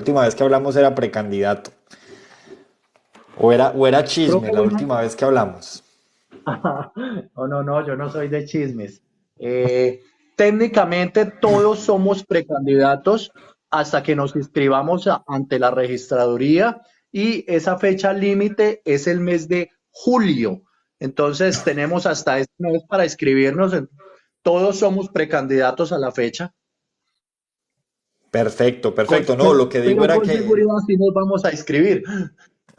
última vez que hablamos era precandidato. O era chisme Profe, la última vez que hablamos. no, no, no, yo no soy de chismes. Eh, Técnicamente todos somos precandidatos hasta que nos inscribamos ante la registraduría y esa fecha límite es el mes de julio. Entonces tenemos hasta este mes para inscribirnos. Todos somos precandidatos a la fecha. Perfecto, Con- perfecto. No, pero, lo que digo pero era con que... seguridad sí nos vamos a inscribir.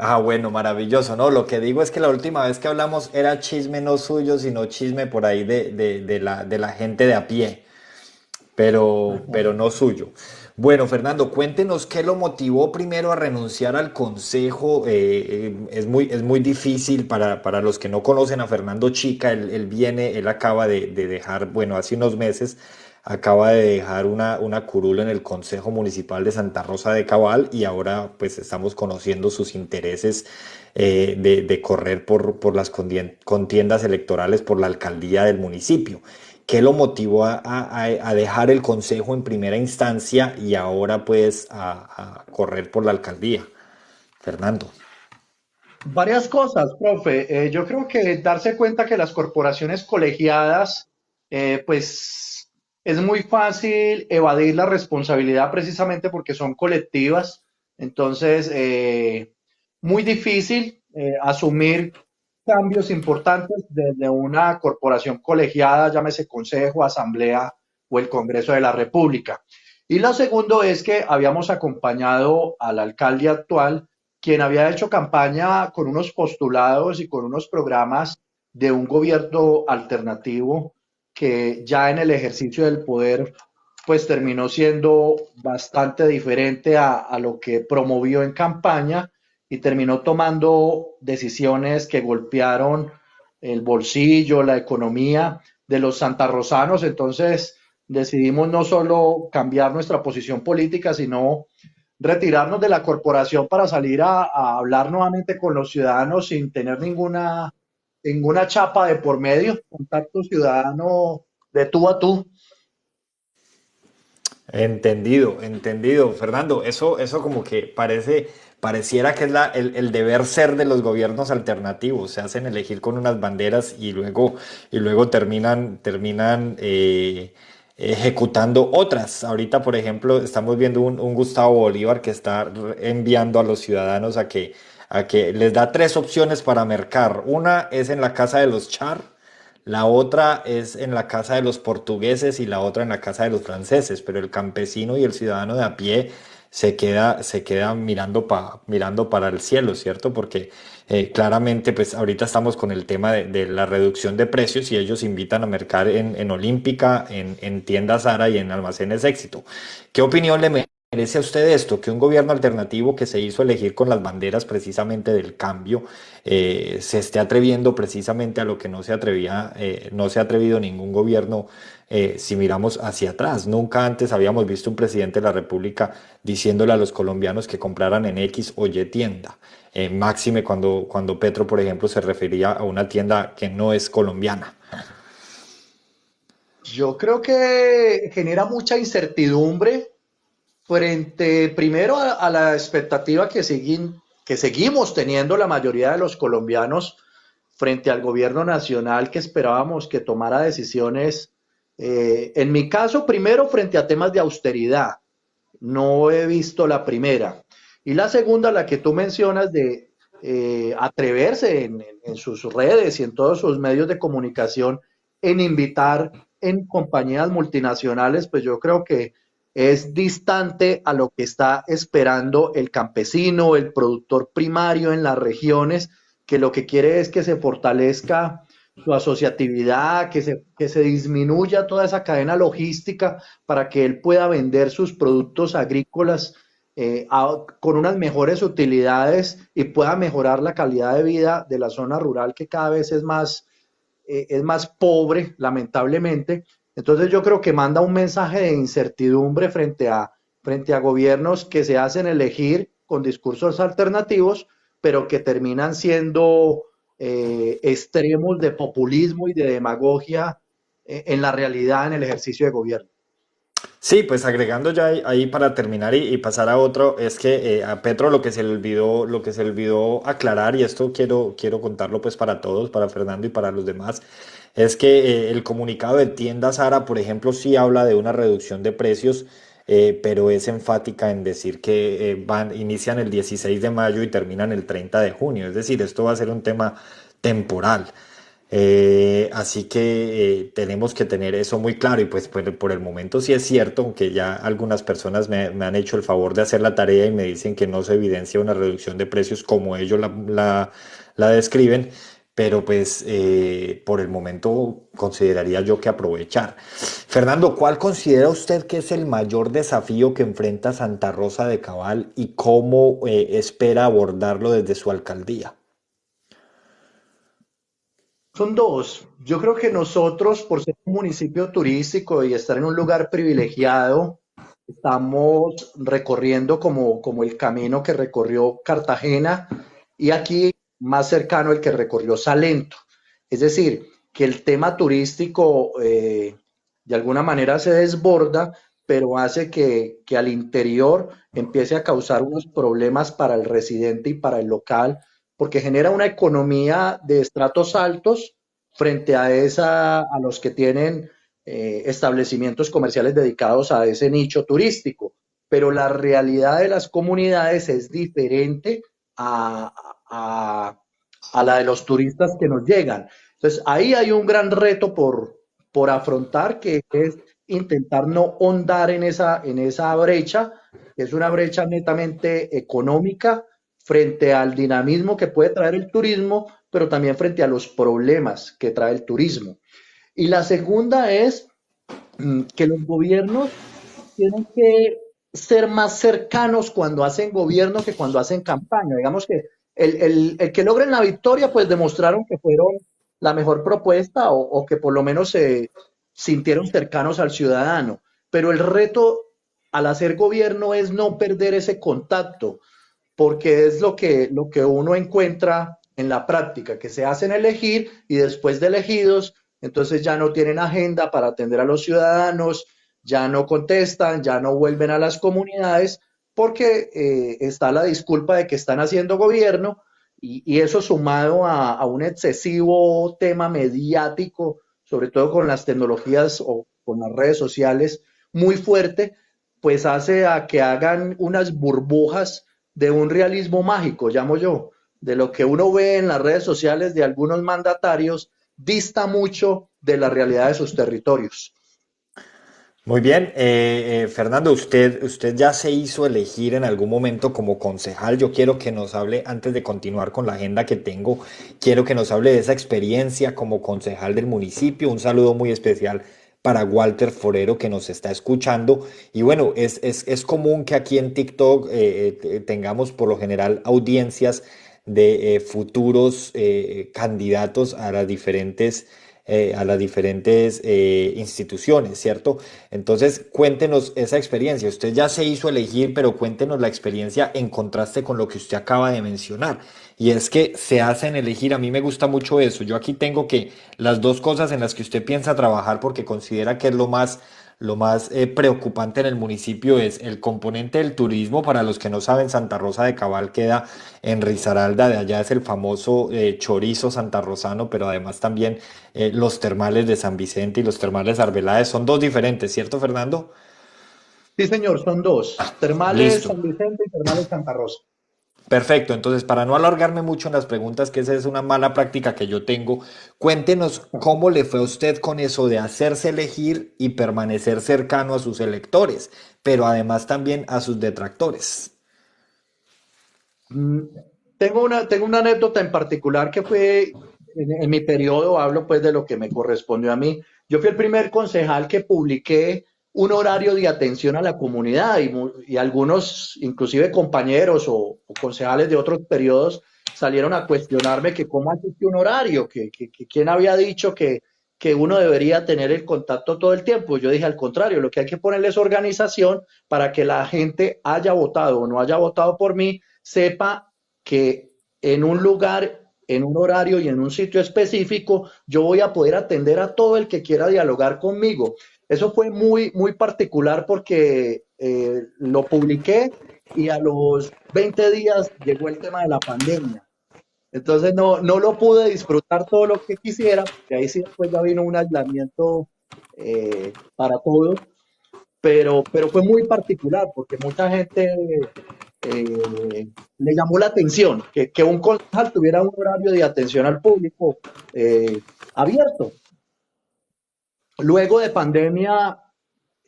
Ah, bueno, maravilloso. No, lo que digo es que la última vez que hablamos era chisme no suyo, sino chisme por ahí de la gente de a pie, pero no suyo. Bueno, Fernando, cuéntenos qué lo motivó primero a renunciar al consejo. Es muy difícil para los que no conocen a Fernando Chica. Él acaba de dejar, bueno, hace unos meses, acaba de dejar una curul en el Consejo Municipal de Santa Rosa de Cabal y ahora pues estamos conociendo sus intereses de correr por las contiendas electorales por la alcaldía del municipio. ¿Qué lo motivó a dejar el consejo en primera instancia y ahora pues a correr por la alcaldía? Fernando. Varias cosas, profe. Yo creo que darse cuenta que las corporaciones colegiadas, pues es muy fácil evadir la responsabilidad precisamente porque son colectivas. Entonces, muy difícil asumir cambios importantes desde una corporación colegiada, llámese consejo, asamblea o el Congreso de la República. Y lo segundo es que habíamos acompañado al alcalde actual quien había hecho campaña con unos postulados y con unos programas de un gobierno alternativo que ya en el ejercicio del poder pues terminó siendo bastante diferente a lo que promovió en campaña y terminó tomando decisiones que golpearon el bolsillo, la economía de los santarrosanos. Entonces decidimos no solo cambiar nuestra posición política, sino retirarnos de la corporación para salir a hablar nuevamente con los ciudadanos sin tener ninguna chapa de por medio, contacto ciudadano de tú a tú. Entendido, entendido. Fernando, eso como que pareciera que es el deber ser de los gobiernos alternativos. Se hacen elegir con unas banderas y luego terminan ejecutando otras. Ahorita, por ejemplo, estamos viendo un Gustavo Bolívar que está enviando a los ciudadanos a que les da tres opciones para mercar. Una es en la casa de los Char. La otra es en la casa de los portugueses y la otra en la casa de los franceses, pero el campesino y el ciudadano de a pie se queda mirando para el cielo, ¿cierto? Porque claramente, pues ahorita estamos con el tema de la reducción de precios y ellos invitan a mercar en Olímpica, en tiendas Zara y en almacenes Éxito. ¿Qué opinión le merece a usted esto? Que un gobierno alternativo que se hizo elegir con las banderas precisamente del cambio se esté atreviendo precisamente a lo que no se ha atrevido ningún gobierno si miramos hacia atrás. Nunca antes habíamos visto un presidente de la República diciéndole a los colombianos que compraran en X o Y tienda. Máxime cuando Petro, por ejemplo, se refería a una tienda que no es colombiana. Yo creo que genera mucha incertidumbre frente primero a la expectativa que seguimos teniendo la mayoría de los colombianos frente al gobierno nacional que esperábamos que tomara decisiones, en mi caso, primero frente a temas de austeridad. No he visto la primera. Y la segunda, la que tú mencionas de atreverse en sus redes y en todos sus medios de comunicación en invitar en compañías multinacionales, pues yo creo que es distante a lo que está esperando el campesino, el productor primario en las regiones, que lo que quiere es que se fortalezca su asociatividad, que se disminuya toda esa cadena logística para que él pueda vender sus productos agrícolas con unas mejores utilidades y pueda mejorar la calidad de vida de la zona rural que cada vez es más pobre, lamentablemente. Entonces yo creo que manda un mensaje de incertidumbre frente a gobiernos que se hacen elegir con discursos alternativos, pero que terminan siendo extremos de populismo y de demagogia en la realidad, en el ejercicio de gobierno. Sí, pues agregando ya ahí para terminar y pasar a otro, es que a Petro lo que se le olvidó aclarar, y esto quiero contarlo pues para todos, para Fernando y para los demás, es que el comunicado de Tienda Sara, por ejemplo, sí habla de una reducción de precios, pero es enfática en decir que inician el 16 de mayo y terminan el 30 de junio, es decir, esto va a ser un tema temporal. Así que tenemos que tener eso muy claro y pues por el momento sí es cierto, aunque ya algunas personas me han hecho el favor de hacer la tarea y me dicen que no se evidencia una reducción de precios como ellos la describen, pero pues por el momento consideraría yo que aprovechar. Fernando, ¿cuál considera usted que es el mayor desafío que enfrenta Santa Rosa de Cabal y cómo espera abordarlo desde su alcaldía? Son dos. Yo creo que nosotros, por ser un municipio turístico y estar en un lugar privilegiado, estamos recorriendo como el camino que recorrió Cartagena y aquí más cercano el que recorrió Salento. Es decir, que el tema turístico de alguna manera se desborda, pero hace que al interior empiece a causar unos problemas para el residente y para el local, porque genera una economía de estratos altos frente a los que tienen establecimientos comerciales dedicados a ese nicho turístico. Pero la realidad de las comunidades es diferente a, a, a la de los turistas que nos llegan. Entonces, ahí hay un gran reto por afrontar, que es intentar no hondar en esa brecha, que es una brecha netamente económica frente al dinamismo que puede traer el turismo, pero también frente a los problemas que trae el turismo. Y la segunda es que los gobiernos tienen que ser más cercanos cuando hacen gobierno que cuando hacen campaña. Digamos que el que logren la victoria, pues demostraron que fueron la mejor propuesta o que por lo menos se sintieron cercanos al ciudadano. Pero el reto al hacer gobierno es no perder ese contacto, porque es lo que uno encuentra en la práctica, que se hacen elegir y después de elegidos, entonces ya no tienen agenda para atender a los ciudadanos, ya no contestan, ya no vuelven a las comunidades, porque está la disculpa de que están haciendo gobierno y eso sumado a un excesivo tema mediático, sobre todo con las tecnologías o con las redes sociales, muy fuerte, pues hace a que hagan unas burbujas de un realismo mágico, llamo yo, de lo que uno ve en las redes sociales de algunos mandatarios, dista mucho de la realidad de sus territorios. Muy bien, Fernando, usted ya se hizo elegir en algún momento como concejal. Yo quiero que nos hable, antes de continuar con la agenda que tengo, quiero que nos hable de esa experiencia como concejal del municipio. Un saludo muy especial para Walter Forero que nos está escuchando. Y bueno, es común que aquí en TikTok tengamos por lo general audiencias de futuros candidatos a las diferentes instituciones, ¿cierto? Entonces, cuéntenos esa experiencia. Usted ya se hizo elegir, pero cuéntenos la experiencia en contraste con lo que usted acaba de mencionar. Y es que se hacen elegir, a mí me gusta mucho eso. Yo aquí tengo que las dos cosas en las que usted piensa trabajar porque considera que es lo más preocupante en el municipio es el componente del turismo. Para los que no saben, Santa Rosa de Cabal queda en Risaralda, de allá es el famoso chorizo santarrosano, pero además también los termales de San Vicente y los termales Arbeláez son dos diferentes, ¿cierto, Fernando? Sí, señor, son dos, Termales Listo. San Vicente y Termales Santa Rosa. Perfecto, entonces para no alargarme mucho en las preguntas, que esa es una mala práctica que yo tengo, cuéntenos cómo le fue a usted con eso de hacerse elegir y permanecer cercano a sus electores, pero además también a sus detractores. Mm, tengo una anécdota en particular que fue en mi periodo, hablo pues de lo que me correspondió a mí. Yo fui el primer concejal que publiqué un horario de atención a la comunidad y algunos, inclusive compañeros o concejales de otros periodos, salieron a cuestionarme que cómo hace un horario, que quién había dicho que uno debería tener el contacto todo el tiempo. Yo dije al contrario, lo que hay que ponerle es organización para que la gente haya votado o no haya votado por mí sepa que en un lugar, en un horario y en un sitio específico, yo voy a poder atender a todo el que quiera dialogar conmigo. Eso fue muy, muy particular porque lo publiqué y a los 20 días llegó el tema de la pandemia. Entonces no lo pude disfrutar todo lo que quisiera, porque ahí sí después ya vino un aislamiento para todos, pero fue muy particular porque mucha gente le llamó la atención que un concejal tuviera un horario de atención al público abierto. Luego de pandemia,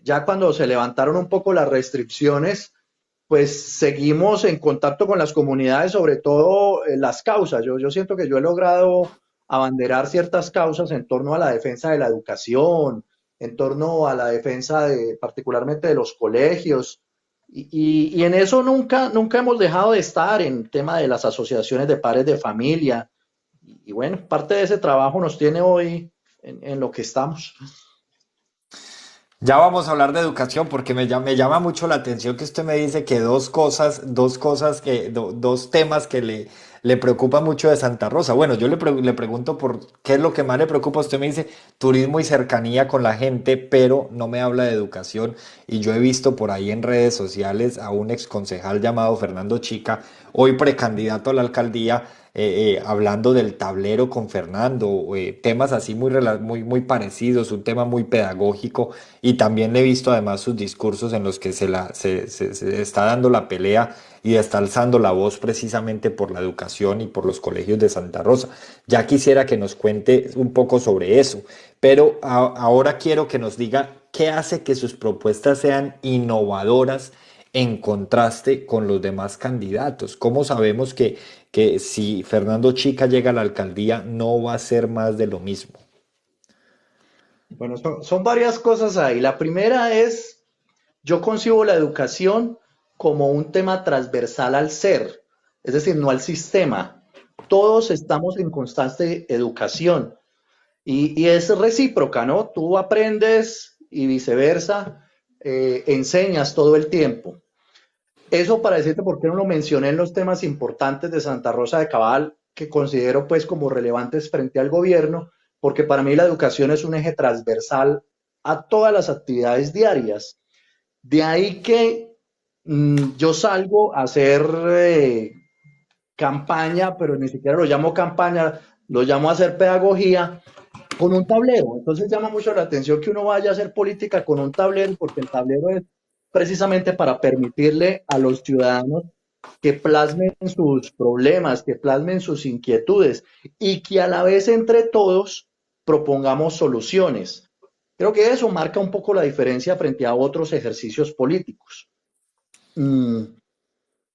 ya cuando se levantaron un poco las restricciones, pues seguimos en contacto con las comunidades, sobre todo las causas. Yo siento que yo he logrado abanderar ciertas causas en torno a la defensa de la educación, en torno a la defensa de, particularmente de los colegios. Y en eso nunca hemos dejado de estar en tema de las asociaciones de padres de familia. Y bueno, parte de ese trabajo nos tiene hoy en lo que estamos. Ya vamos a hablar de educación porque me llama mucho la atención que usted me dice que dos cosas dos temas que le preocupan mucho de Santa Rosa. Bueno, yo le pregunto por qué es lo que más le preocupa. Usted me dice turismo y cercanía con la gente, pero no me habla de educación. Y yo he visto por ahí en redes sociales a un exconcejal llamado Fernando Chica, hoy precandidato a la alcaldía, hablando del tablero con Fernando, temas así muy parecidos, un tema muy pedagógico, y también le he visto además sus discursos en los que se está dando la pelea y está alzando la voz precisamente por la educación y por los colegios de Santa Rosa. Ya quisiera que nos cuente un poco sobre eso, pero ahora quiero que nos diga qué hace que sus propuestas sean innovadoras en contraste con los demás candidatos. ¿Cómo sabemos que si Fernando Chica llega a la alcaldía no va a ser más de lo mismo? Bueno, son varias cosas ahí. La primera es, yo concibo la educación como un tema transversal al ser, es decir, no al sistema. Todos estamos en constante educación y es recíproca, ¿no? Tú aprendes y viceversa, enseñas todo el tiempo. Eso para decirte por qué no lo mencioné en los temas importantes de Santa Rosa de Cabal, que considero pues como relevantes frente al gobierno, porque para mí la educación es un eje transversal a todas las actividades diarias. De ahí que yo salgo a hacer campaña, pero ni siquiera lo llamo campaña, lo llamo a hacer pedagogía con un tablero. Entonces llama mucho la atención que uno vaya a hacer política con un tablero, porque el tablero es precisamente para permitirle a los ciudadanos que plasmen sus problemas, que plasmen sus inquietudes y que a la vez entre todos propongamos soluciones. Creo que eso marca un poco la diferencia frente a otros ejercicios políticos. Mm,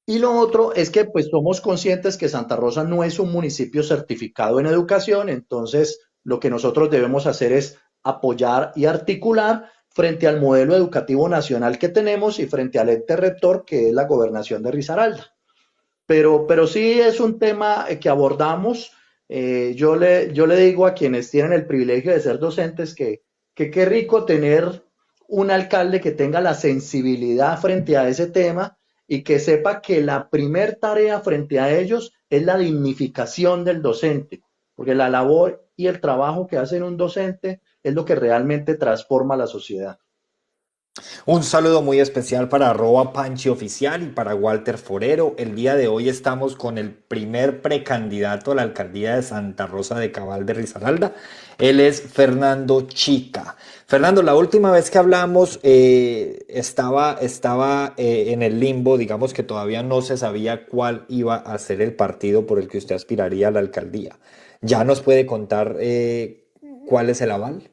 y lo otro es que pues somos conscientes que Santa Rosa no es un municipio certificado en educación, entonces lo que nosotros debemos hacer es apoyar y articular frente al modelo educativo nacional que tenemos y frente al ente rector que es la gobernación de Risaralda. Pero sí es un tema que abordamos. Yo le digo a quienes tienen el privilegio de ser docentes que qué rico tener un alcalde que tenga la sensibilidad frente a ese tema y que sepa que la primer tarea frente a ellos es la dignificación del docente, porque la labor y el trabajo que hace un docente es lo que realmente transforma la sociedad. Un saludo muy especial para Panchi Oficial y para Walter Forero. El día de hoy estamos con el primer precandidato a la alcaldía de Santa Rosa de Cabal de Risaralda. Él es Fernando Chica. Fernando, la última vez que hablamos estaba en el limbo, digamos que todavía no se sabía cuál iba a ser el partido por el que usted aspiraría a la alcaldía. ¿Ya nos puede contar cuál es el aval?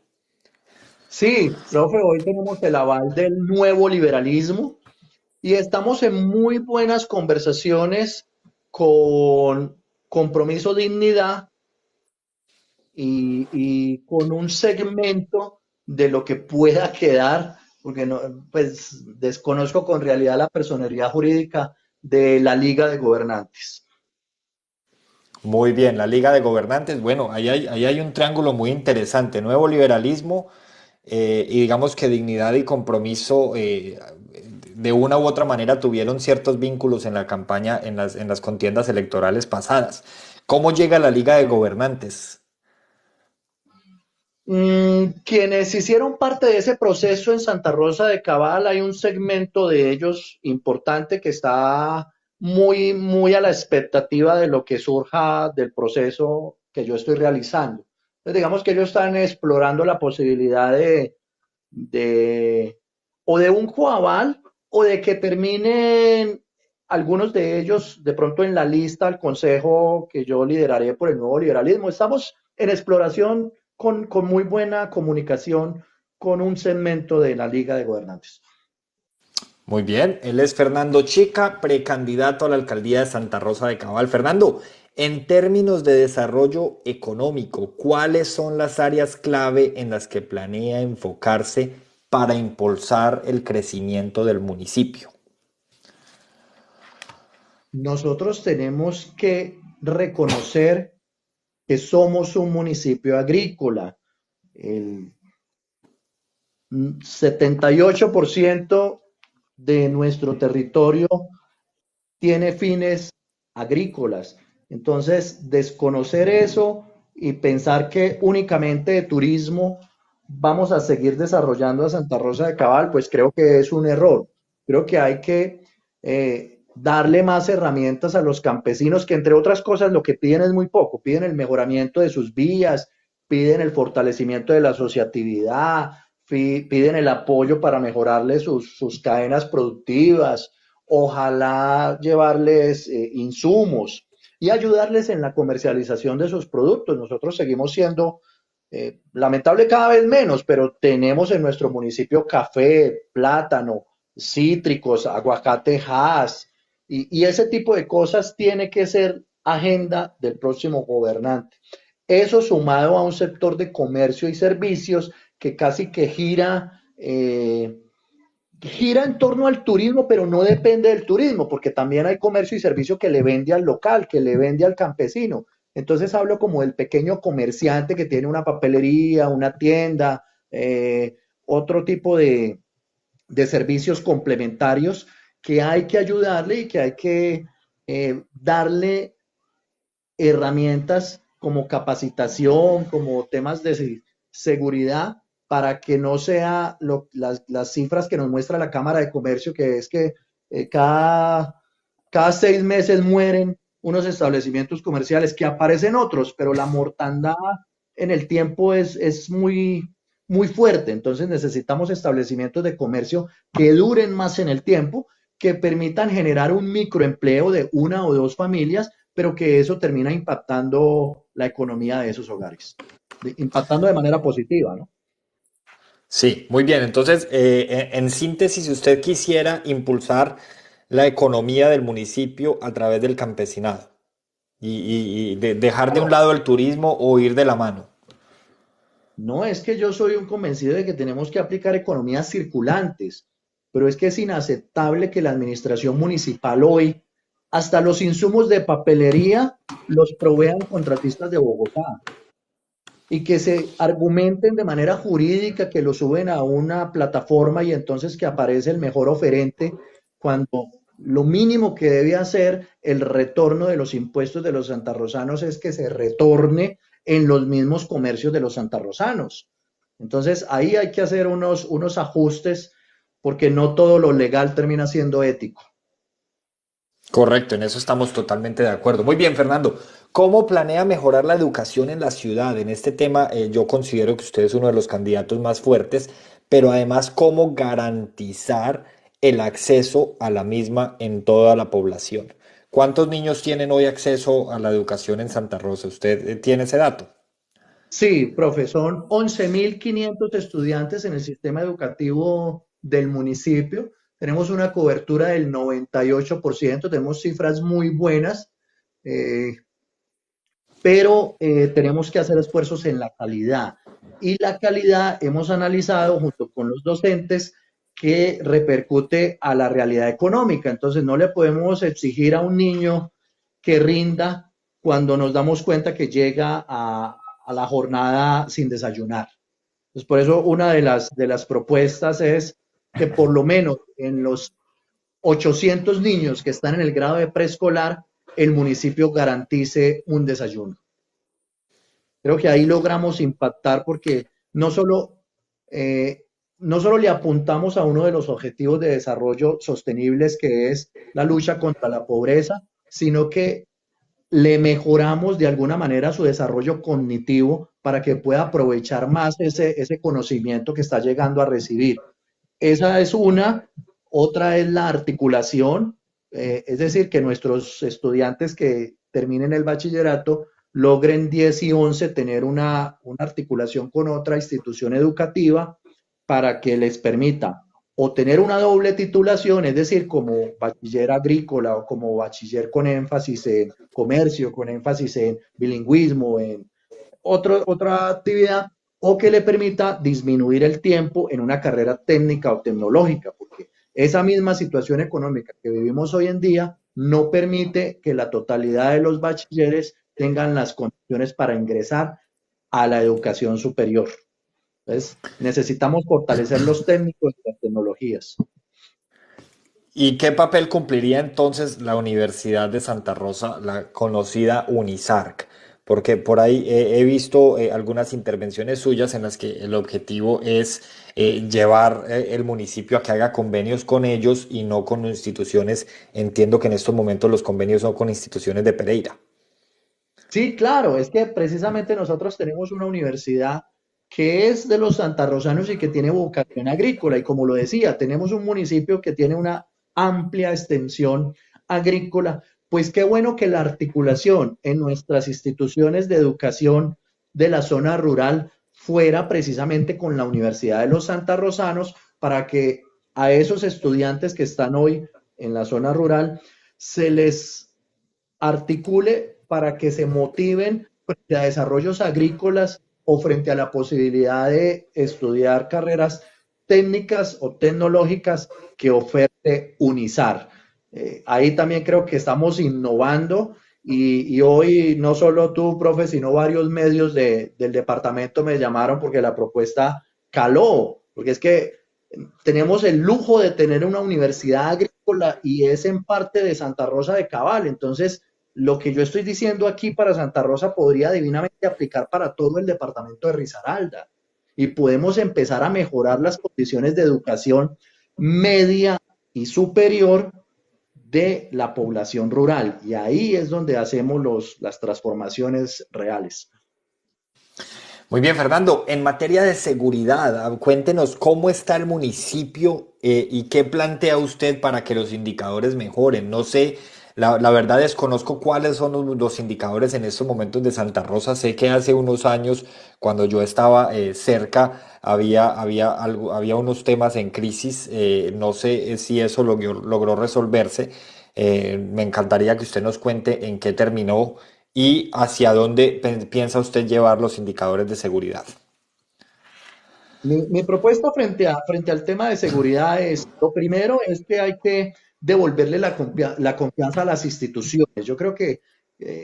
Sí, profe, hoy tenemos el aval del nuevo liberalismo y estamos en muy buenas conversaciones con Compromiso Dignidad y con un segmento de lo que pueda quedar, porque no, pues desconozco con realidad la personería jurídica de la Liga de Gobernantes. Muy bien, la Liga de Gobernantes. Bueno, ahí hay un triángulo muy interesante. Nuevo liberalismo y digamos que dignidad y compromiso de una u otra manera tuvieron ciertos vínculos en la campaña, en las contiendas electorales pasadas. ¿Cómo llega la Liga de Gobernantes? Quienes hicieron parte de ese proceso en Santa Rosa de Cabal, hay un segmento de ellos importante que está muy, muy a la expectativa de lo que surja del proceso que yo estoy realizando. Entonces, digamos que ellos están explorando la posibilidad de o de un coaval o de que terminen algunos de ellos de pronto en la lista al consejo que yo lideraré por el nuevo liberalismo. Estamos en exploración con muy buena comunicación con un segmento de la Liga de Gobernantes. Muy bien, él es Fernando Chica, precandidato a la alcaldía de Santa Rosa de Cabal. Fernando, en términos de desarrollo económico, ¿cuáles son las áreas clave en las que planea enfocarse para impulsar el crecimiento del municipio? Nosotros tenemos que reconocer que somos un municipio agrícola. El 78% de nuestro territorio tiene fines agrícolas. Entonces, desconocer eso y pensar que únicamente de turismo vamos a seguir desarrollando a Santa Rosa de Cabal, pues creo que es un error. Creo que hay que darle más herramientas a los campesinos, que entre otras cosas lo que piden es muy poco, piden el mejoramiento de sus vías, piden el fortalecimiento de la asociatividad, piden el apoyo para mejorarle sus cadenas productivas, ojalá llevarles insumos y ayudarles en la comercialización de sus productos. Nosotros seguimos siendo lamentable cada vez menos, pero tenemos en nuestro municipio café, plátano, cítricos, aguacate Hass, y ese tipo de cosas tiene que ser agenda del próximo gobernante. Eso sumado a un sector de comercio y servicios que casi que gira en torno al turismo, pero no depende del turismo, porque también hay comercio y servicio que le vende al local, que le vende al campesino. Entonces hablo como del pequeño comerciante que tiene una papelería, una tienda, otro tipo de servicios complementarios que hay que ayudarle y que hay que darle herramientas como capacitación, como temas de seguridad, para que no sea las cifras que nos muestra la Cámara de Comercio, que es que eh, cada, cada 6 meses mueren unos establecimientos comerciales, que aparecen otros, pero la mortandad en el tiempo es muy, muy fuerte. Entonces necesitamos establecimientos de comercio que duren más en el tiempo, que permitan generar un microempleo de una o dos familias, pero que eso termina impactando la economía de esos hogares, impactando de manera positiva, ¿no? Sí, muy bien. Entonces, en síntesis, si usted quisiera impulsar la economía del municipio a través del campesinado y dejar de un Claro. lado el turismo o ir de la mano. No es que yo soy un convencido de que tenemos que aplicar economías circulantes, pero es que es inaceptable que la administración municipal hoy, hasta los insumos de papelería, los provean contratistas de Bogotá y que se argumenten de manera jurídica que lo suben a una plataforma y entonces que aparece el mejor oferente, cuando lo mínimo que debe hacer el retorno de los impuestos de los santarrosanos es que se retorne en los mismos comercios de los santarrosanos. Entonces ahí hay que hacer unos ajustes, porque no todo lo legal termina siendo ético. Correcto, en eso estamos totalmente de acuerdo. Muy bien, Fernando. ¿Cómo planea mejorar la educación en la ciudad? En este tema, yo considero que usted es uno de los candidatos más fuertes, pero además, ¿cómo garantizar el acceso a la misma en toda la población? ¿Cuántos niños tienen hoy acceso a la educación en Santa Rosa? ¿Usted tiene ese dato? Sí, profe, son 11.500 estudiantes en el sistema educativo del municipio. Tenemos una cobertura del 98%, tenemos cifras muy buenas, eh, pero tenemos que hacer esfuerzos en la calidad. Y la calidad hemos analizado junto con los docentes que repercute a la realidad económica. Entonces no le podemos exigir a un niño que rinda cuando nos damos cuenta que llega a la jornada sin desayunar. Entonces por eso una de las propuestas es que por lo menos en los 800 niños que están en el grado de preescolar, el municipio garantice un desayuno. Creo que ahí logramos impactar, porque no solo, eh, no solo le apuntamos a uno de los objetivos de desarrollo sostenibles, que es la lucha contra la pobreza, sino que le mejoramos de alguna manera su desarrollo cognitivo para que pueda aprovechar más ese conocimiento que está llegando a recibir. Esa es una. Otra es la articulación, es decir, que nuestros estudiantes que terminen el bachillerato logren 10 y 11 tener una articulación con otra institución educativa para que les permita o tener una doble titulación, es decir, como bachiller agrícola o como bachiller con énfasis en comercio, con énfasis en bilingüismo, en otra actividad, o que le permita disminuir el tiempo en una carrera técnica o tecnológica, porque esa misma situación económica que vivimos hoy en día no permite que la totalidad de los bachilleres tengan las condiciones para ingresar a la educación superior. Entonces, necesitamos fortalecer los técnicos y las tecnologías. ¿Y qué papel cumpliría entonces la Universidad de Santa Rosa, la conocida UNISARC? Porque por ahí he visto algunas intervenciones suyas en las que el objetivo es llevar el municipio a que haga convenios con ellos y no con instituciones. Entiendo que en estos momentos los convenios son con instituciones de Pereira. Sí, claro, es que precisamente nosotros tenemos una universidad que es de los santarrosanos y que tiene vocación agrícola. Y como lo decía, tenemos un municipio que tiene una amplia extensión agrícola. Pues qué bueno que la articulación en nuestras instituciones de educación de la zona rural fuera precisamente con la Universidad de los Santarrosanos para que a esos estudiantes que están hoy en la zona rural se les articule para que se motiven frente a desarrollos agrícolas o frente a la posibilidad de estudiar carreras técnicas o tecnológicas que oferte UNISAR. Ahí también creo que estamos innovando y hoy no solo tú, profe, sino varios medios del departamento me llamaron porque la propuesta caló, porque es que tenemos el lujo de tener una universidad agrícola y es en parte de Santa Rosa de Cabal. Entonces, lo que yo estoy diciendo aquí para Santa Rosa podría divinamente aplicar para todo el departamento de Risaralda. Y podemos empezar a mejorar las condiciones de educación media y superior de la población rural. Y ahí es donde hacemos las transformaciones reales. Muy bien, Fernando. En materia de seguridad, cuéntenos cómo está el municipio y qué plantea usted para que los indicadores mejoren. No sé, la verdad desconozco cuáles son los indicadores en estos momentos de Santa Rosa. Sé que hace unos años, cuando yo estaba cerca, había unos temas en crisis. No sé si eso logró resolverse. Me encantaría que usted nos cuente en qué terminó y hacia dónde piensa usted llevar los indicadores de seguridad. Mi propuesta frente al tema de seguridad es, lo primero es que hay que devolverle la confianza a las instituciones. Yo creo que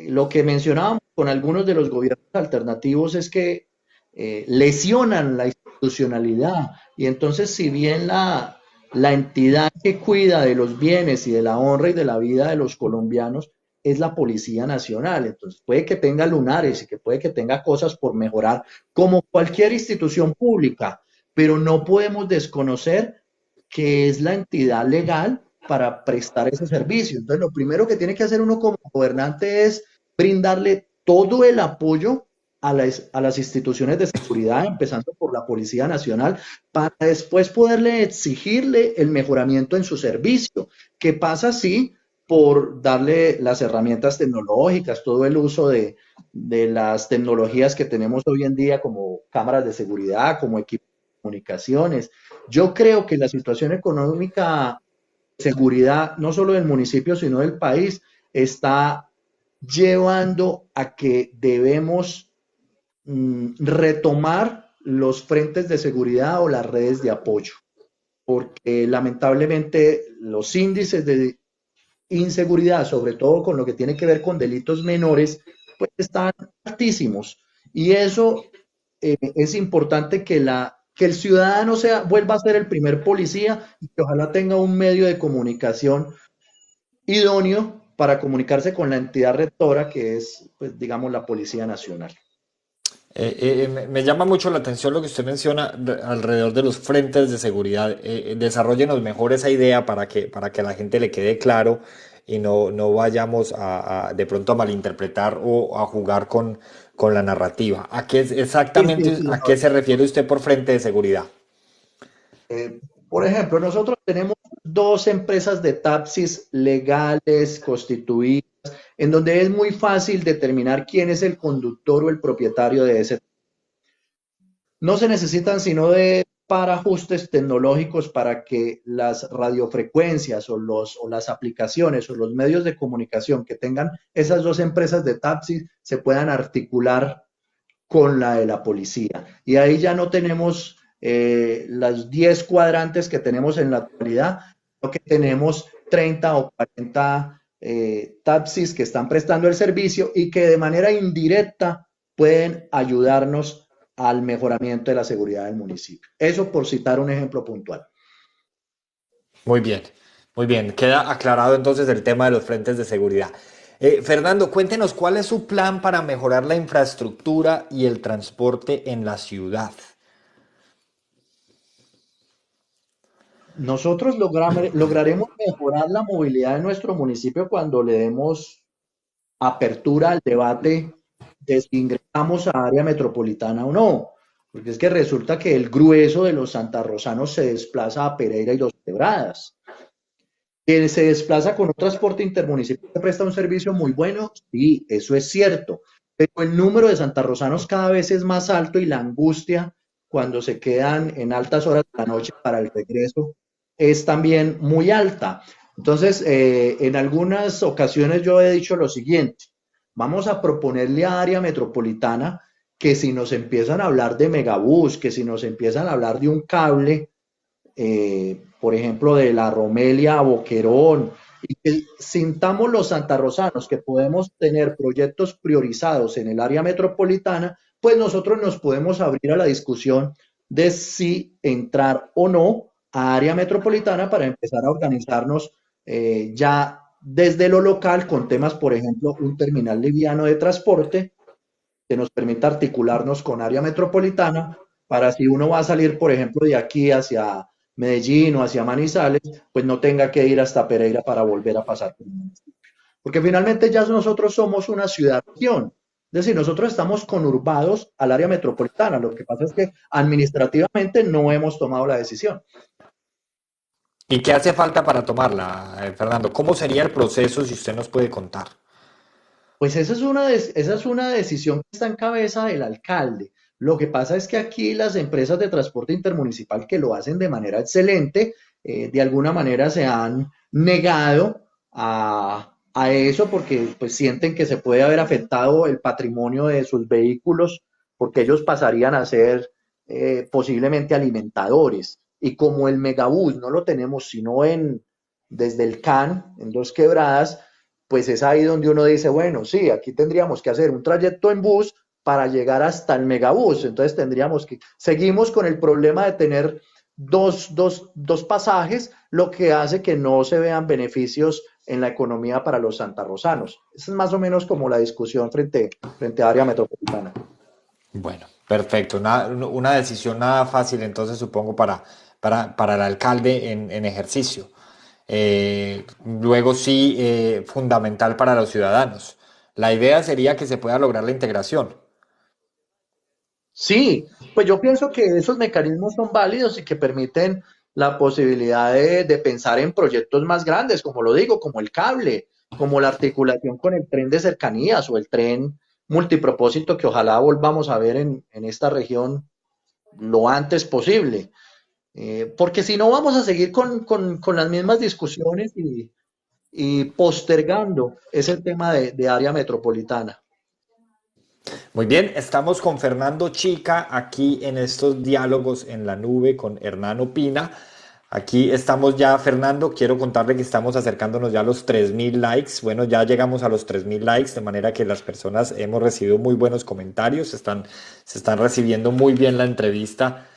lo que mencionábamos con algunos de los gobiernos alternativos es que lesionan la institucionalidad y entonces si bien la entidad que cuida de los bienes y de la honra y de la vida de los colombianos es la Policía Nacional. Entonces puede que tenga lunares y que puede que tenga cosas por mejorar como cualquier institución pública, pero no podemos desconocer que es la entidad legal para prestar ese servicio. Entonces, lo primero que tiene que hacer uno como gobernante es brindarle todo el apoyo a las instituciones de seguridad, empezando por la Policía Nacional, para después poderle exigirle el mejoramiento en su servicio, que pasa así por darle las herramientas tecnológicas, todo el uso de las tecnologías que tenemos hoy en día como cámaras de seguridad, como equipos de comunicaciones. Yo creo que la situación económica de seguridad, no solo del municipio, sino del país, está llevando a que debemos retomar los frentes de seguridad o las redes de apoyo, porque lamentablemente los índices de inseguridad, sobre todo con lo que tiene que ver con delitos menores, pues están altísimos. Y eso es importante que el ciudadano vuelva a ser el primer policía y que ojalá tenga un medio de comunicación idóneo para comunicarse con la entidad rectora que es, pues, digamos, la Policía Nacional. Me llama mucho la atención lo que usted menciona alrededor de los frentes de seguridad. Desarróllenos mejor esa idea para que a la gente le quede claro y no vayamos de pronto a malinterpretar o a jugar con la narrativa. ¿A qué Sí, sí, exactamente sí, a no. qué se refiere usted por frente de seguridad? Por ejemplo, nosotros tenemos dos empresas de taxis legales, constituidas, en donde es muy fácil determinar quién es el conductor o el propietario de ese. No se necesitan sino de para ajustes tecnológicos para que las radiofrecuencias o las aplicaciones o los medios de comunicación que tengan esas dos empresas de taxis se puedan articular con la de la policía. Y ahí ya no tenemos las 10 cuadrantes que tenemos en la actualidad, sino que tenemos 30 o 40 taxis que están prestando el servicio y que de manera indirecta pueden ayudarnos al mejoramiento de la seguridad del municipio. Eso por citar un ejemplo puntual. Muy bien, muy bien. Queda aclarado entonces el tema de los frentes de seguridad. Fernando, cuéntenos cuál es su plan para mejorar la infraestructura y el transporte en la ciudad. Nosotros lograremos mejorar la movilidad de nuestro municipio cuando le demos apertura al debate de si ingresamos a área metropolitana o no, porque es que resulta que el grueso de los santarrosanos se desplaza a Pereira y Dos Quebradas. Que se desplaza con un transporte intermunicipal que presta un servicio muy bueno, sí, eso es cierto, pero el número de santarrosanos cada vez es más alto y la angustia cuando se quedan en altas horas de la noche para el regreso es también muy alta. Entonces, en algunas ocasiones yo he dicho lo siguiente, vamos a proponerle a área metropolitana que si nos empiezan a hablar de megabús, que si nos empiezan a hablar de un cable, por ejemplo, de la Romelia a Boquerón, y que sintamos los santarrosanos que podemos tener proyectos priorizados en el área metropolitana, pues nosotros nos podemos abrir a la discusión de si entrar o no a área metropolitana para empezar a organizarnos ya desde lo local con temas, por ejemplo, un terminal liviano de transporte que nos permita articularnos con área metropolitana para si uno va a salir, por ejemplo, de aquí hacia Medellín o hacia Manizales, pues no tenga que ir hasta Pereira para volver a pasar por el municipio. Porque finalmente ya nosotros somos una ciudad-región. Es decir, nosotros estamos conurbados al área metropolitana. Lo que pasa es que administrativamente no hemos tomado la decisión. ¿Y qué hace falta para tomarla, Fernando? ¿Cómo sería el proceso si usted nos puede contar? Pues esa es una decisión que está en cabeza del alcalde. Lo que pasa es que aquí las empresas de transporte intermunicipal que lo hacen de manera excelente, de alguna manera se han negado a eso porque pues sienten que se puede haber afectado el patrimonio de sus vehículos porque ellos pasarían a ser posiblemente alimentadores. Y como el megabús no lo tenemos sino desde el CAN, en Dos Quebradas, pues es ahí donde uno dice, bueno, sí, aquí tendríamos que hacer un trayecto en bus para llegar hasta el megabús. Entonces tendríamos que, seguimos con el problema de tener dos pasajes, lo que hace que no se vean beneficios en la economía para los santarrosanos. Esa es más o menos como la discusión frente a área metropolitana. Bueno, perfecto. Una decisión nada fácil, entonces supongo, para el alcalde en ejercicio. Luego sí, fundamental para los ciudadanos. La idea sería que se pueda lograr la integración. Sí, pues yo pienso que esos mecanismos son válidos y que permiten la posibilidad de pensar en proyectos más grandes, como lo digo, como el cable, como la articulación con el tren de cercanías o el tren multipropósito que ojalá volvamos a ver en esta región lo antes posible. Porque si no vamos a seguir con las mismas discusiones y postergando ese tema de área metropolitana. Muy bien, estamos con Fernando Chica aquí en estos diálogos en la nube con Hernán Opina. Aquí estamos ya, Fernando, quiero contarle que estamos acercándonos ya a los 3.000 likes. Bueno, ya llegamos a los 3.000 likes, de manera que las personas hemos recibido muy buenos comentarios, se están recibiendo muy bien la entrevista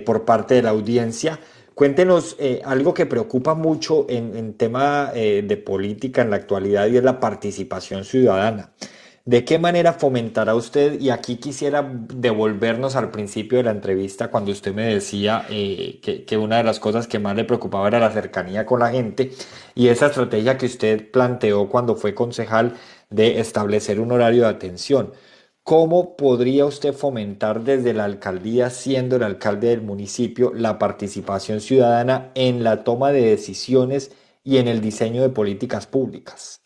por parte de la audiencia. Cuéntenos algo que preocupa mucho en tema de política en la actualidad y es la participación ciudadana. ¿De qué manera fomentará usted? Y aquí quisiera devolvernos al principio de la entrevista cuando usted me decía que una de las cosas que más le preocupaba era la cercanía con la gente y esa estrategia que usted planteó cuando fue concejal de establecer un horario de atención. ¿Cómo podría usted fomentar desde la alcaldía, siendo el alcalde del municipio, la participación ciudadana en la toma de decisiones y en el diseño de políticas públicas?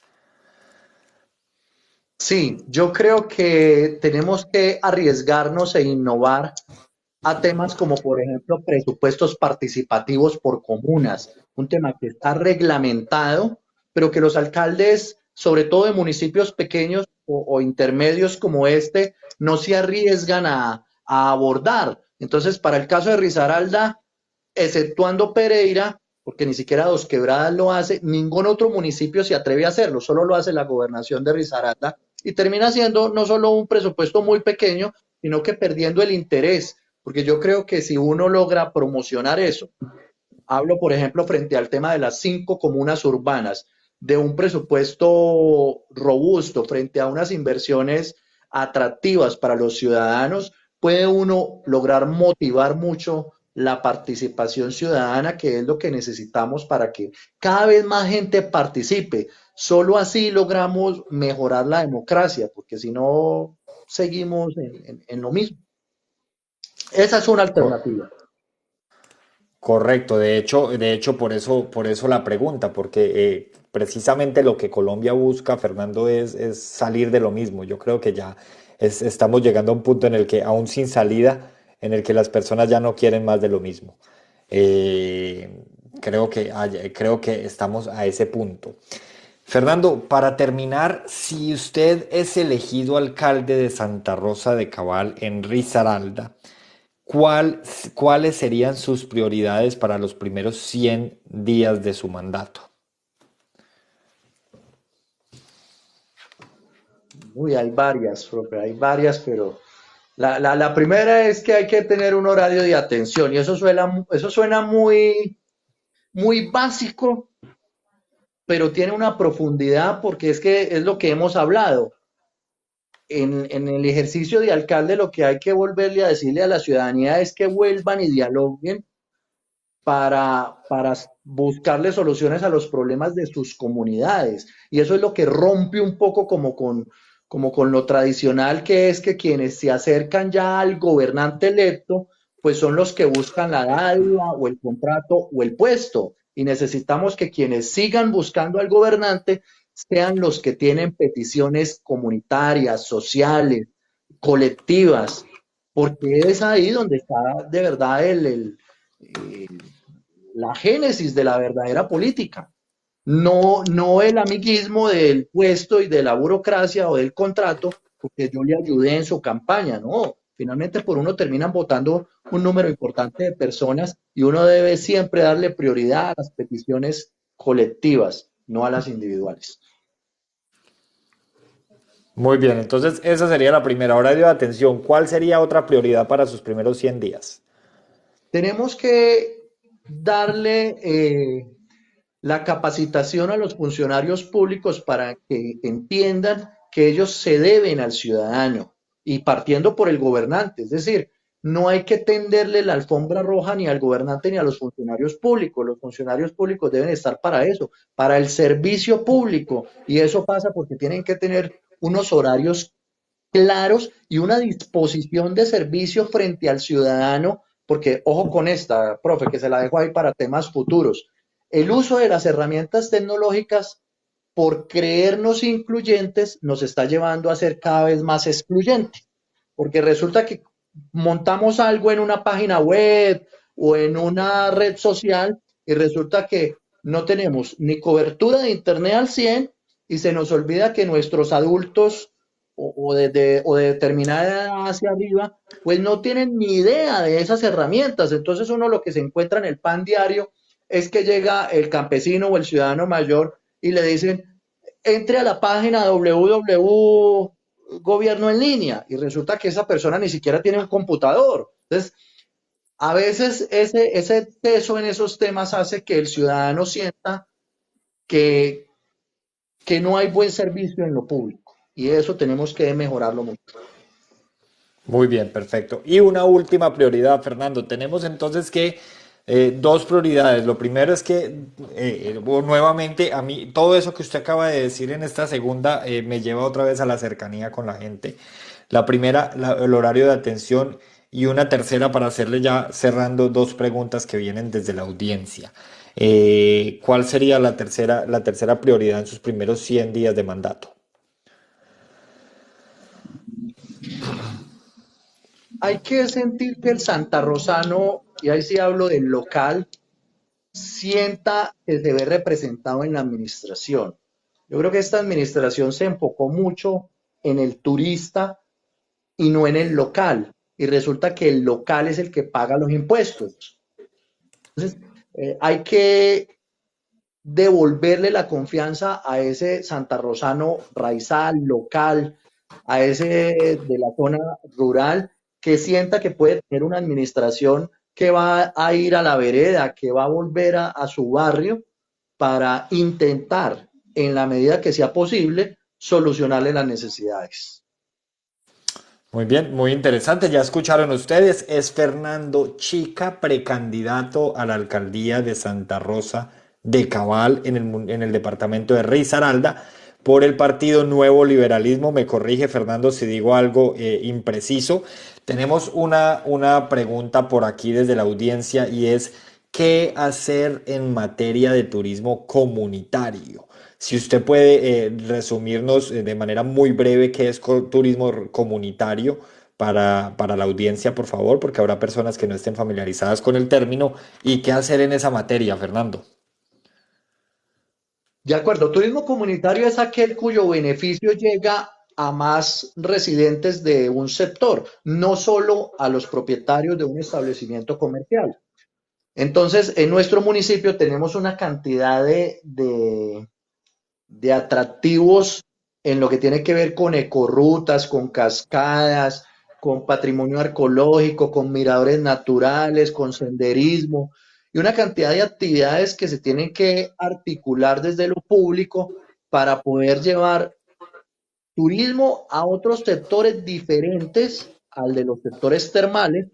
Sí, yo creo que tenemos que arriesgarnos e innovar a temas como, por ejemplo, presupuestos participativos por comunas, un tema que está reglamentado, pero que los alcaldes, sobre todo de municipios pequeños o intermedios como este, no se arriesgan a abordar. Entonces, para el caso de Risaralda, exceptuando Pereira, porque ni siquiera Dos Quebradas lo hace, ningún otro municipio se atreve a hacerlo, solo lo hace la gobernación de Risaralda y termina siendo no solo un presupuesto muy pequeño, sino que perdiendo el interés, porque yo creo que si uno logra promocionar eso, hablo por ejemplo frente al tema de las 5 comunas urbanas, de un presupuesto robusto frente a unas inversiones atractivas para los ciudadanos, puede uno lograr motivar mucho la participación ciudadana, que es lo que necesitamos para que cada vez más gente participe. Solo así logramos mejorar la democracia, porque si no, seguimos en lo mismo. Esa es una Co- alternativa. Correcto, de hecho por eso la pregunta, porque precisamente lo que Colombia busca, Fernando, es salir de lo mismo. Yo creo que ya estamos llegando a un punto en el que, aún sin salida, en el que las personas ya no quieren más de lo mismo. Eh, creo que estamos a ese punto. Fernando, para terminar, si usted es elegido alcalde de Santa Rosa de Cabal en Risaralda, ¿cuáles serían sus prioridades para los primeros 100 días de su mandato? Uy, hay varias, pero la primera es que hay que tener un horario de atención y eso suena muy, muy básico, pero tiene una profundidad porque es que es lo que hemos hablado. En el ejercicio de alcalde lo que hay que volverle a decirle a la ciudadanía es que vuelvan y dialoguen para buscarle soluciones a los problemas de sus comunidades. Y eso es lo que rompe un poco como con lo tradicional, que es que quienes se acercan ya al gobernante electo, pues son los que buscan la dádiva o el contrato o el puesto. Y necesitamos que quienes sigan buscando al gobernante sean los que tienen peticiones comunitarias, sociales, colectivas, porque es ahí donde está de verdad eh, la génesis de la verdadera política. No, no el amiguismo del puesto y de la burocracia o del contrato, porque yo le ayudé en su campaña, no. Finalmente por uno terminan votando un número importante de personas y uno debe siempre darle prioridad a las peticiones colectivas, no a las individuales. Muy bien, entonces esa sería la primera. Horario de atención. ¿Cuál sería otra prioridad para sus primeros 100 días? Tenemos que darle la capacitación a los funcionarios públicos para que entiendan que ellos se deben al ciudadano y partiendo por el gobernante. Es decir, no hay que tenderle la alfombra roja ni al gobernante ni a los funcionarios públicos. Los funcionarios públicos deben estar para eso, para el servicio público. Y eso pasa porque tienen que tener unos horarios claros y una disposición de servicio frente al ciudadano, porque ojo con esta, profe, que se la dejo ahí para temas futuros. El uso de las herramientas tecnológicas, por creernos incluyentes, nos está llevando a ser cada vez más excluyentes, porque resulta que montamos algo en una página web o en una red social y resulta que no tenemos ni cobertura de internet al 100 y se nos olvida que nuestros adultos o de determinada edad hacia arriba, pues no tienen ni idea de esas herramientas. Entonces uno lo que se encuentra en el pan diario es que llega el campesino o el ciudadano mayor y le dicen, entre a la página www gobierno en línea y resulta que esa persona ni siquiera tiene un computador. Entonces, a veces ese peso en esos temas hace que el ciudadano sienta que, que no hay buen servicio en lo público. y eso tenemos que mejorarlo mucho. Muy bien, perfecto. Y una última prioridad, Fernando. Tenemos entonces que dos prioridades. Lo primero es que, nuevamente, a mí, todo eso que usted acaba de decir en esta segunda me lleva otra vez a la cercanía con la gente. La primera, el horario de atención y una tercera para hacerle ya cerrando dos preguntas que vienen desde la audiencia. ¿Cuál sería la tercera prioridad en sus primeros 100 días de mandato? Hay que sentir que el santarrosano, y ahí sí hablo del local, sienta que se ve representado en la administración. Yo creo que esta administración se enfocó mucho en el turista y no en el local. Y resulta que el local es el que paga los impuestos. Entonces, hay que devolverle la confianza a ese santarrosano raizal, local, a ese de la zona rural, que sienta que puede tener una administración que va a ir a la vereda, que va a volver a su barrio para intentar, en la medida que sea posible, solucionarle las necesidades. Muy bien, muy interesante. Ya escucharon ustedes, es Fernando Chica, precandidato a la alcaldía de Santa Rosa de Cabal en el departamento de Risaralda por el partido Nuevo Liberalismo. Me corrige Fernando si digo algo impreciso. Tenemos una pregunta por aquí desde la audiencia y es, ¿qué hacer en materia de turismo comunitario? Si usted puede resumirnos de manera muy breve qué es turismo comunitario para la audiencia, por favor, porque habrá personas que no estén familiarizadas con el término y qué hacer en esa materia, Fernando. De acuerdo, turismo comunitario es aquel cuyo beneficio llega a más residentes de un sector, no solo a los propietarios de un establecimiento comercial. Entonces, en nuestro municipio tenemos una cantidad de atractivos en lo que tiene que ver con ecorrutas, con cascadas, con patrimonio arqueológico, con miradores naturales, con senderismo y una cantidad de actividades que se tienen que articular desde lo público para poder llevar turismo a otros sectores diferentes al de los sectores termales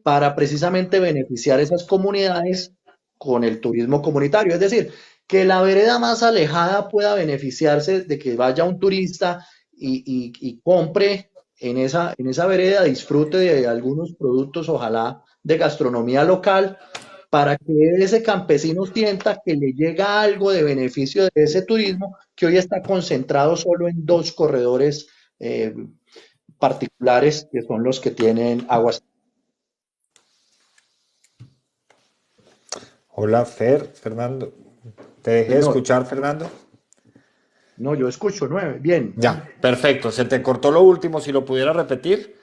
para precisamente beneficiar esas comunidades con el turismo comunitario. Es decir, que la vereda más alejada pueda beneficiarse de que vaya un turista y compre en esa vereda, disfrute de algunos productos, ojalá de gastronomía local, para que ese campesino sienta que le llega algo de beneficio de ese turismo que hoy está concentrado solo en dos corredores eh, particulares que son los que tienen aguas. Hola, Fernando. ¿Te dejé de No, escuchar, Fernando? no, yo escucho nueve. Bien. Ya, perfecto. Se te cortó lo último, si lo pudiera repetir.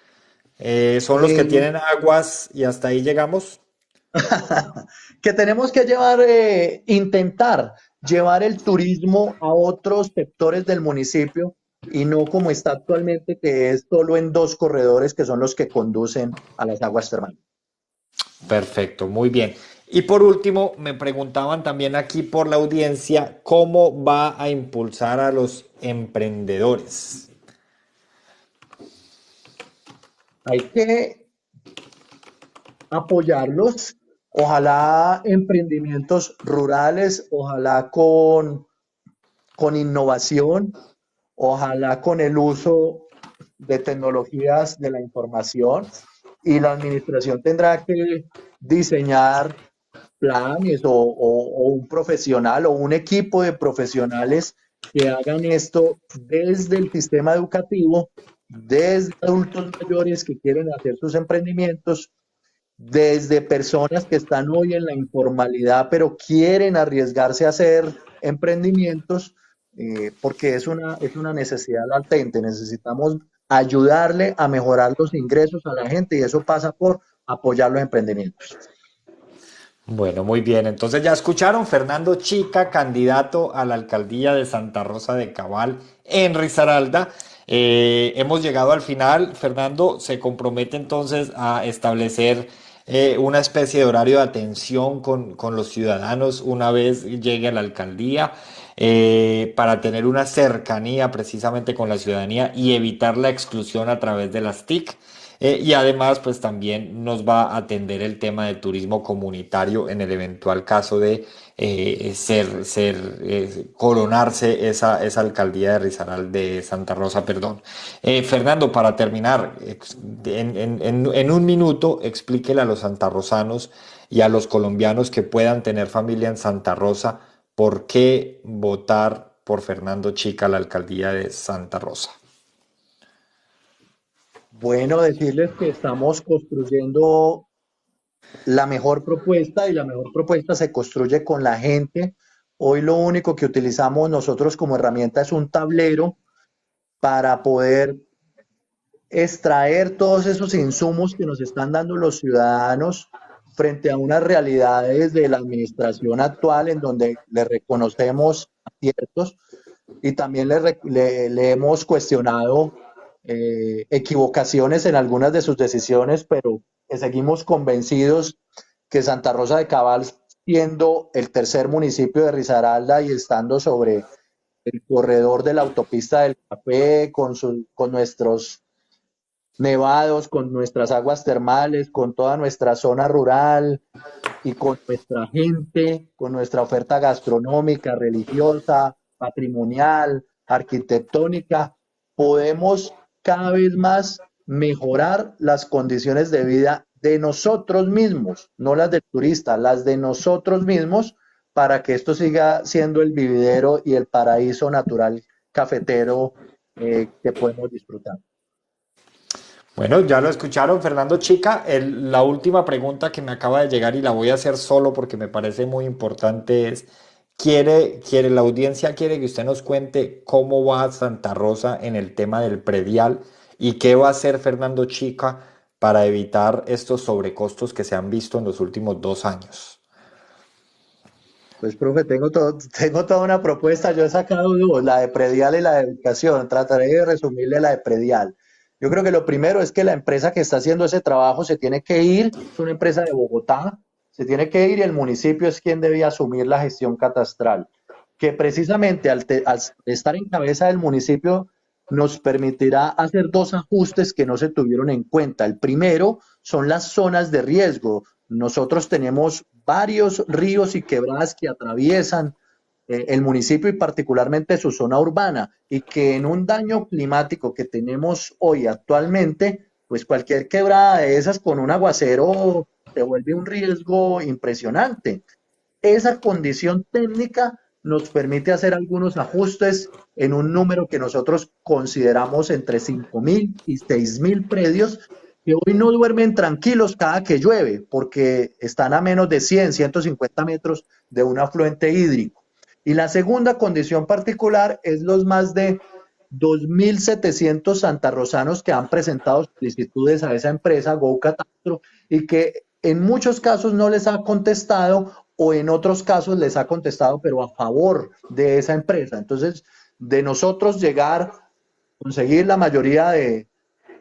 Son los que Eh, tienen aguas y hasta ahí llegamos. que tenemos que llevar, intentar llevar el turismo a otros sectores del municipio y no como está actualmente, que es solo en dos corredores que son los que conducen a las aguas termales. Perfecto, muy bien. Y por último, me preguntaban también aquí por la audiencia, ¿cómo va a impulsar a los emprendedores? Hay que apoyarlos, ojalá emprendimientos rurales, ojalá con innovación, ojalá con el uso de tecnologías de la información y la administración tendrá que diseñar planes o un profesional o un equipo de profesionales que hagan esto desde el sistema educativo, desde adultos mayores que quieren hacer sus emprendimientos, desde personas que están hoy en la informalidad pero quieren arriesgarse a hacer emprendimientos, porque es una necesidad latente. Necesitamos ayudarle a mejorar los ingresos a la gente y eso pasa por apoyar los emprendimientos. Bueno, muy bien. Entonces ya escucharon, Fernando Chica, candidato a la alcaldía de Santa Rosa de Cabal en Risaralda. Hemos llegado al final. Fernando se compromete entonces a establecer una especie de horario de atención con los ciudadanos una vez llegue a la alcaldía, para tener una cercanía precisamente con la ciudadanía y evitar la exclusión a través de las TIC. Y además, pues también nos va a atender el tema del turismo comunitario en el eventual caso de coronarse esa alcaldía de Risaralda de Santa Rosa, perdón. Fernando, para terminar, en un minuto explíquele a los santarrosanos y a los colombianos que puedan tener familia en Santa Rosa por qué votar por Fernando Chica a la alcaldía de Santa Rosa. Bueno, decirles que estamos construyendo la mejor propuesta y la mejor propuesta se construye con la gente. Hoy lo único que utilizamos nosotros como herramienta es un tablero para poder extraer todos esos insumos que nos están dando los ciudadanos frente a unas realidades de la administración actual en donde le reconocemos aciertos y también le hemos cuestionado equivocaciones en algunas de sus decisiones, pero que seguimos convencidos que Santa Rosa de Cabal, siendo el tercer municipio de Risaralda y estando sobre el corredor de la autopista del Café, con nuestros nevados, con nuestras aguas termales, con toda nuestra zona rural y con nuestra gente, con nuestra oferta gastronómica, religiosa, patrimonial, arquitectónica, podemos cada vez más mejorar las condiciones de vida de nosotros mismos, no las del turista, las de nosotros mismos, para que esto siga siendo el vividero y el paraíso natural cafetero que podemos disfrutar. Bueno, ya lo escucharon, Fernando Chica. La última pregunta que me acaba de llegar y la voy a hacer solo porque me parece muy importante es, la audiencia quiere que usted nos cuente cómo va Santa Rosa en el tema del predial y qué va a hacer Fernando Chica para evitar estos sobrecostos que se han visto en los últimos 2 años. Pues, profe, tengo toda una propuesta. Yo he sacado dos, la de predial y la de educación. Trataré de resumirle la de predial. Yo creo que lo primero es que la empresa que está haciendo ese trabajo se tiene que ir, es una empresa de Bogotá, se tiene que ir y el municipio es quien debe asumir la gestión catastral, que precisamente al estar en cabeza del municipio nos permitirá hacer dos ajustes que no se tuvieron en cuenta. El primero son las zonas de riesgo. Nosotros tenemos varios ríos y quebradas que atraviesan el municipio y particularmente su zona urbana y que en un daño climático que tenemos hoy actualmente, pues cualquier quebrada de esas con un aguacero se vuelve un riesgo impresionante. Esa condición técnica nos permite hacer algunos ajustes en un número que nosotros consideramos entre 5.000 y 6.000 predios que hoy no duermen tranquilos cada que llueve porque están a menos de 100, 150 metros de un afluente hídrico. Y la segunda condición particular es los más de 2.700 santarrosanos que han presentado solicitudes a esa empresa, Go Catastro, y que en muchos casos no les ha contestado o en otros casos les ha contestado, pero a favor de esa empresa. Entonces, de nosotros llegar a conseguir la mayoría de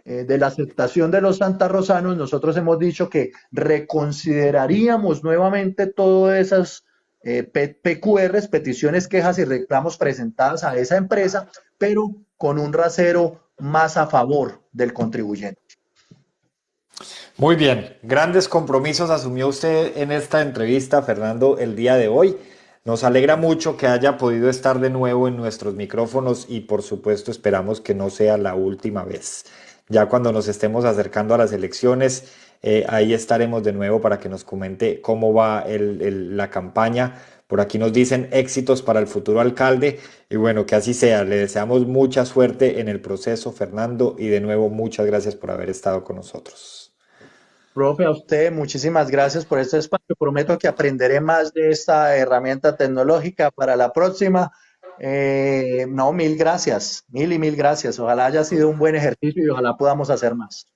la aceptación de los santarrosanos, nosotros hemos dicho que reconsideraríamos nuevamente todas esas PQRs, peticiones, quejas y reclamos presentadas a esa empresa, pero con un rasero más a favor del contribuyente. Muy bien, grandes compromisos asumió usted en esta entrevista, Fernando, el día de hoy. Nos alegra mucho que haya podido estar de nuevo en nuestros micrófonos y por supuesto esperamos que no sea la última vez. Ya cuando nos estemos acercando a las elecciones, ahí estaremos de nuevo para que nos comente cómo va la campaña. Por aquí nos dicen éxitos para el futuro alcalde y bueno, que así sea. Le deseamos mucha suerte en el proceso, Fernando, y de nuevo muchas gracias por haber estado con nosotros. Profe, a usted muchísimas gracias por este espacio. Prometo que aprenderé más de esta herramienta tecnológica para la próxima. No, mil gracias, mil y mil gracias. Ojalá haya sido un buen ejercicio y ojalá podamos hacer más.